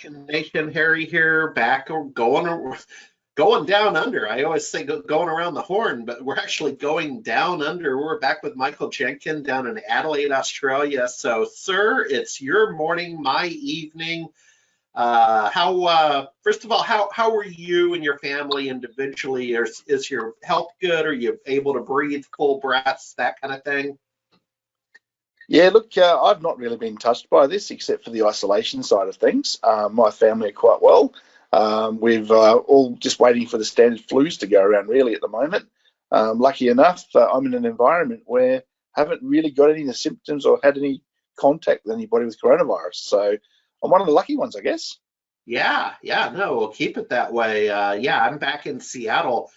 Nation, Harry here, back going down under. I always say going around the horn, but we're actually going down under. We're back with Michael Jenkins down in Adelaide, Australia. So, sir, it's your morning, my evening. How first of all, how are you and your family individually? Is your health good? Are you able to breathe full breaths, that kind of thing? Yeah, look, I've not really been touched by this except for the isolation side of things. My family are quite well. We've all just waiting for the standard flus to go around really at the moment. Lucky enough, I'm in an environment where I haven't really got any of the symptoms or had any contact with anybody with coronavirus. So I'm one of the lucky ones, I guess. Yeah, no, we'll keep it that way. Yeah, I'm back in Seattle,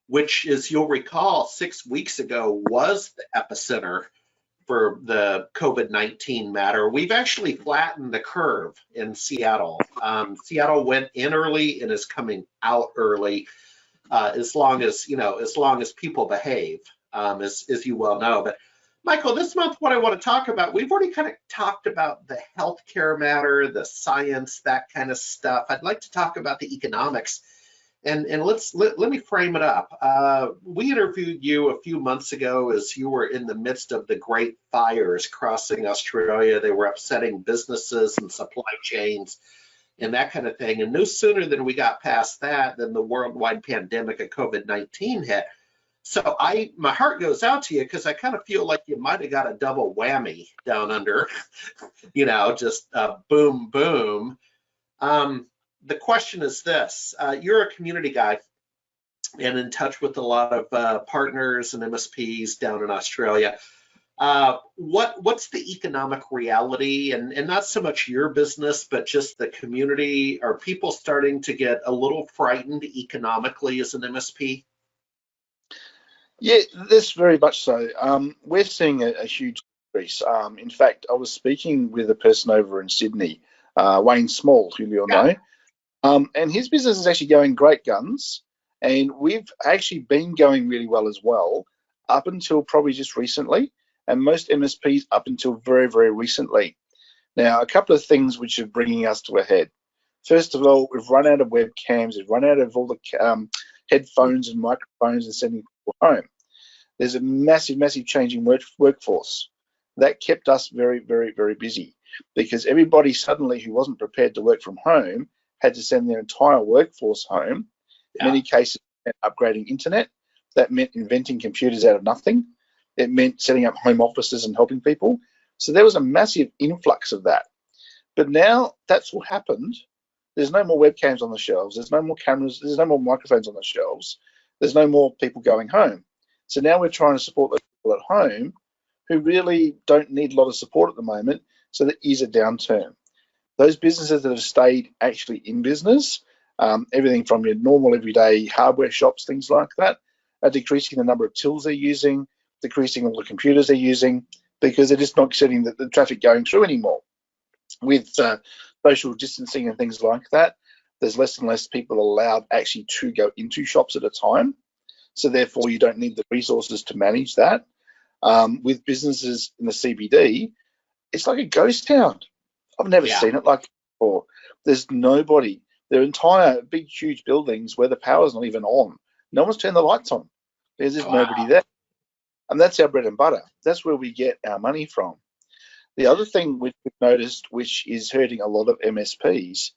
which, as you'll recall, 6 weeks ago was the epicenter for the COVID-19 matter. We've actually flattened the curve in Seattle. Seattle went in early and is coming out early, as long as people behave, as you well know. But Michael, this month, what I want to talk about, we've already kind of talked about the healthcare matter, the science, that kind of stuff. I'd like to talk about the economics. And let me frame it up. We interviewed you a few months ago as you were in the midst of the great fires crossing Australia. They were upsetting businesses and supply chains and that kind of thing. And no sooner than we got past that than the worldwide pandemic of COVID-19 hit. So my heart goes out to you because I kind of feel like you might have got a double whammy down under, just boom, boom. The question is this: you're a community guy and in touch with a lot of partners and MSPs down in Australia. What's the economic reality, and not so much your business, but just the community? Are people starting to get a little frightened economically as an MSP? Yeah, this very much so. We're seeing a huge increase. In fact, I was speaking with a person over in Sydney, Wayne Small, who you'll know. And his business is actually going great guns. And we've actually been going really well as well, up until probably just recently, and most MSPs up until very, very recently. Now, a couple of things which are bringing us to a head. First of all, we've run out of webcams, we've run out of all the headphones and microphones and sending people home. There's a massive, massive change in workforce. That kept us very, very, very busy because everybody suddenly who wasn't prepared to work from home had to send their entire workforce home. In many cases, upgrading internet. That meant inventing computers out of nothing. It meant setting up home offices and helping people. So there was a massive influx of that. But now that's what happened. There's no more webcams on the shelves. There's no more cameras. There's no more microphones on the shelves. There's no more people going home. So now we're trying to support those people at home who really don't need a lot of support at the moment. So there is a downturn. Those businesses that have stayed actually in business, everything from your normal everyday hardware shops, things like that, are decreasing the number of tills they're using, decreasing all the computers they're using, because they're just not getting the traffic going through anymore. With social distancing and things like that, there's less and less people allowed actually to go into shops at a time. So therefore, you don't need the resources to manage that. With businesses in the CBD, it's like a ghost town. I've never seen it like before. There's nobody. They're entire big, huge buildings where the power's not even on. No one's turned the lights on. There's just nobody there. And that's our bread and butter. That's where we get our money from. The other thing we've noticed, which is hurting a lot of MSPs,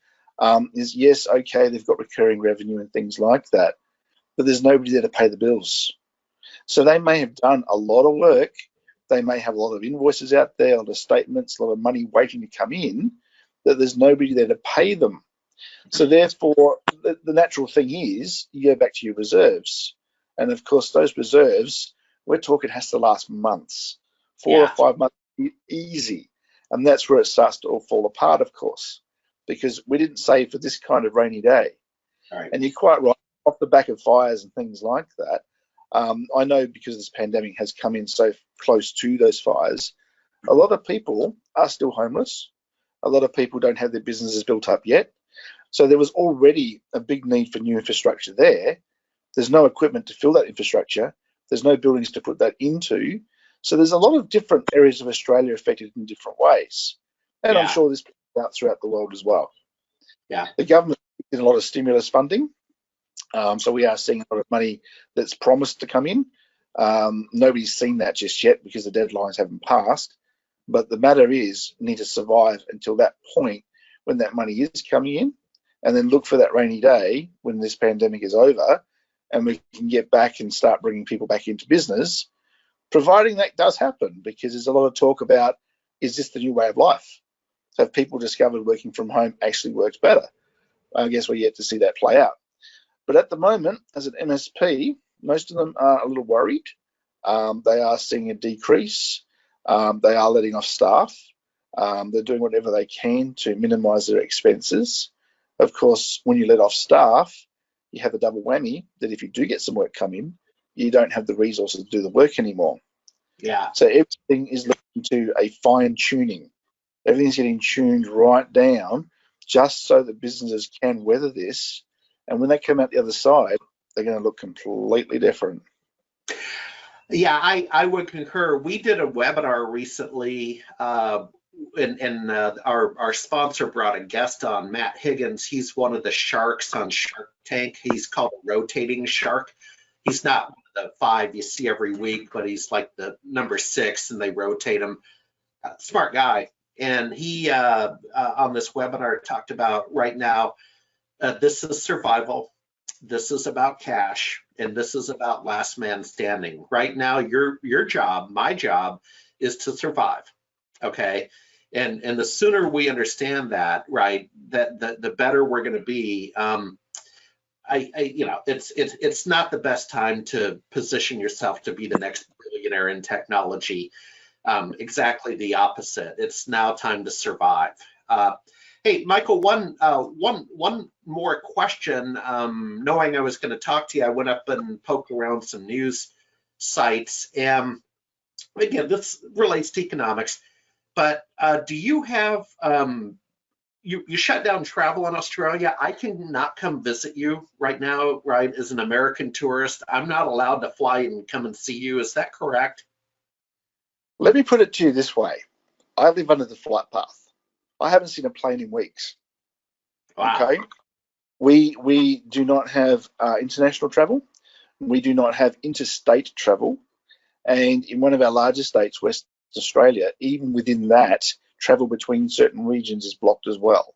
is yes, okay, they've got recurring revenue and things like that, but there's nobody there to pay the bills. So they may have done a lot of work. They may have a lot of invoices out there, a lot of statements, a lot of money waiting to come in, that there's nobody there to pay them. So therefore, the natural thing is you go back to your reserves. And of course, those reserves, we're talking has to last months, 4 or 5 months, easy. And that's where it starts to all fall apart, of course, because we didn't save for this kind of rainy day. Right. And you're quite right, off the back of fires and things like that. I know because this pandemic has come in so close to those fires, a lot of people are still homeless. A lot of people don't have their businesses built up yet. So there was already a big need for new infrastructure there. There's no equipment to fill that infrastructure. There's no buildings to put that into. So there's a lot of different areas of Australia affected in different ways. And I'm sure this plays out throughout the world as well. Yeah. The government did a lot of stimulus funding, so we are seeing a lot of money that's promised to come in. Nobody's seen that just yet because the deadlines haven't passed. But the matter is, you need to survive until that point when that money is coming in, and then look for that rainy day when this pandemic is over, and we can get back and start bringing people back into business, providing that does happen, because there's a lot of talk about, is this the new way of life? So have people discovered working from home actually works better? I guess we're yet to see that play out. But at the moment, as an MSP, most of them are a little worried. They are seeing a decrease. They are letting off staff. They're doing whatever they can to minimise their expenses. Of course, when you let off staff, you have a double whammy that if you do get some work come in, you don't have the resources to do the work anymore. Yeah. So everything is looking to a fine tuning. Everything's getting tuned right down just so that businesses can weather this. And when they come out the other side, they're going to look completely different. Yeah, I would concur. We did a webinar recently, and our sponsor brought a guest on, Matt Higgins. He's one of the sharks on Shark Tank. He's called a rotating shark. He's not one of the 5 you see every week, but he's like the number 6, and they rotate him. Smart guy. And he on this webinar talked about right now, this is survival. This is about cash, and this is about last man standing. Right now, your job, my job, is to survive. Okay, and the sooner we understand that, right, that the better we're going to be. It's not the best time to position yourself to be the next billionaire in technology. Exactly the opposite. It's now time to survive. Hey, Michael, one more question. Knowing I was going to talk to you, I went up and poked around some news sites. And again, this relates to economics, but do you have, you shut down travel in Australia? I cannot come visit you right now, right, as an American tourist. I'm not allowed to fly and come and see you. Is that correct? Let me put it to you this way. I live under the flight path. I haven't seen a plane in weeks. Wow. Okay. We do not have international travel. We do not have interstate travel. And in one of our largest states, West Australia, even within that, travel between certain regions is blocked as well.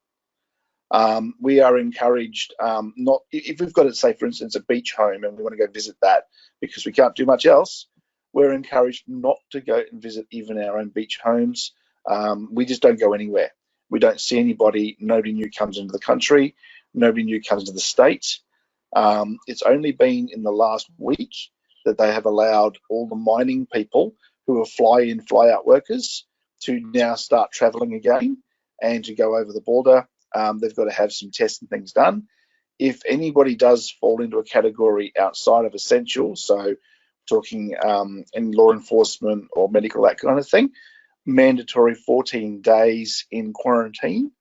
We are encouraged not, if we've got to say, for instance, a beach home and we want to go visit that because we can't do much else, we're encouraged not to go and visit even our own beach homes. We just don't go anywhere. We don't see anybody. Nobody new comes into the country. Nobody new comes into the state. It's only been in the last week that they have allowed all the mining people who are fly-in, fly-out workers to now start travelling again and to go over the border. They've got to have some tests and things done. If anybody does fall into a category outside of essential, so talking in law enforcement or medical, that kind of thing, mandatory 14 days in quarantine.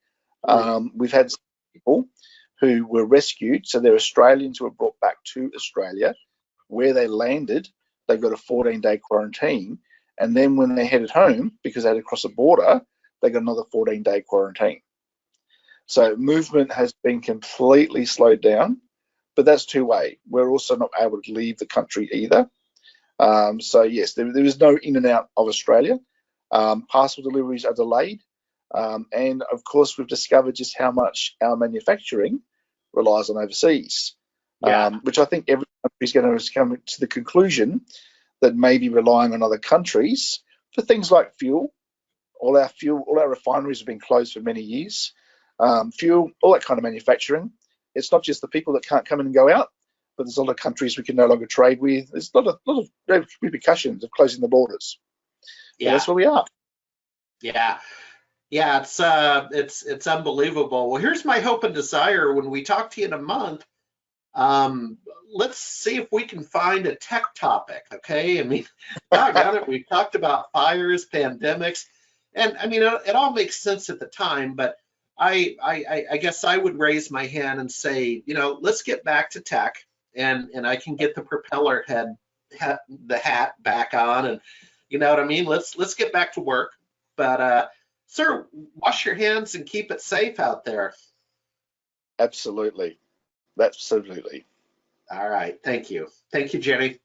We've had people who were rescued, so they're Australians who were brought back to Australia. Where they landed, they got a 14-day quarantine, and then when they headed home, because they had to cross a border, they got another 14-day quarantine. So movement has been completely slowed down, but that's two-way. We're also not able to leave the country either. So yes, there is no in and out of Australia. Parcel deliveries are delayed. And of course, we've discovered just how much our manufacturing relies on overseas, which I think every country is going to come to the conclusion that maybe relying on other countries for things like fuel. All our refineries have been closed for many years. Fuel, all that kind of manufacturing. It's not just the people that can't come in and go out, but there's a lot of countries we can no longer trade with. There's a lot of repercussions of closing the borders. Yeah, that's where we are. Yeah. Yeah, it's unbelievable. Well, here's my hope and desire. When we talk to you in a month, let's see if we can find a tech topic. Okay, I mean, doggone it, we've talked about fires, pandemics, and I mean, it all makes sense at the time. But I guess I would raise my hand and say, let's get back to tech, and I can get the propeller the hat back on, and you know what I mean. Let's get back to work. But sir, wash your hands and keep it safe out there. Absolutely. Absolutely. All right. Thank you. Thank you, Jenny.